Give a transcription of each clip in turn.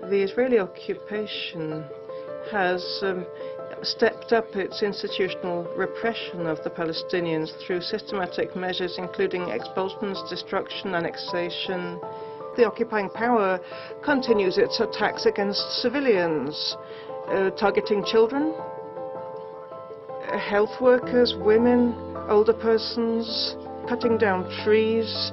The Israeli occupation has stepped up its institutional repression of the Palestinians through systematic measures including expulsions, destruction, annexation. The occupying power continues its attacks against civilians, targeting children, health workers, women, older persons, cutting down trees.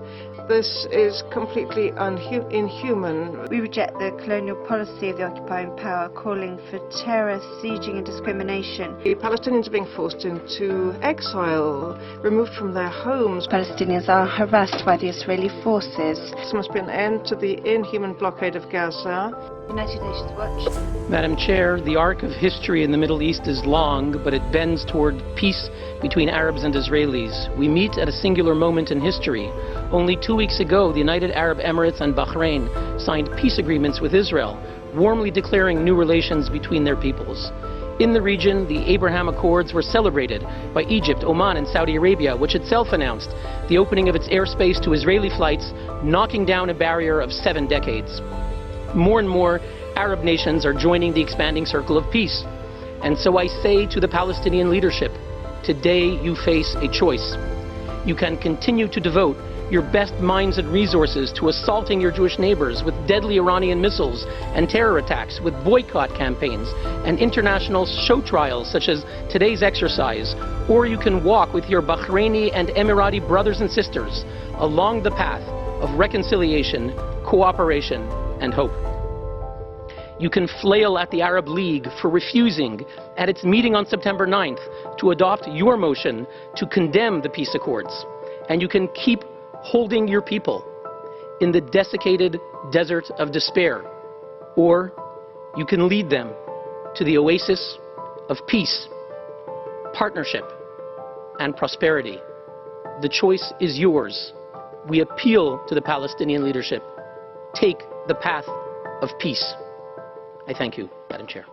This is completely inhuman. We reject the colonial policy of the occupying power, calling for terror, sieging and discrimination. The Palestinians are being forced into exile, removed from their homes. Palestinians are harassed by the Israeli forces. There must be an end to the inhuman blockade of Gaza. United Nations Watch. Madam Chair, the arc of history in the Middle East is long, but it bends toward peace between Arabs and Israelis. We meet at a singular moment in history. Only 2 weeks ago, the United Arab Emirates and Bahrain signed peace agreements with Israel, warmly declaring new relations between their peoples. In the region, the Abraham Accords were celebrated by Egypt, Oman, and Saudi Arabia, which itself announced the opening of its airspace to Israeli flights, knocking down a barrier of 7 decades. More and more Arab nations are joining the expanding circle of peace. And so I say to the Palestinian leadership, today you face a choice. You can continue to devote your best minds and resources to assaulting your Jewish neighbors with deadly Iranian missiles and terror attacks, with boycott campaigns and international show trials such as today's exercise, or you can walk with your Bahraini and Emirati brothers and sisters along the path of reconciliation, cooperation, and hope. You can flail at the Arab League for refusing, at its meeting on September 9th, to adopt your motion to condemn the peace accords. And you can keep holding your people in the desiccated desert of despair. Or you can lead them to the oasis of peace, partnership, and prosperity. The choice is yours. We appeal to the Palestinian leadership. Take the path of peace. I thank you, Madam Chair.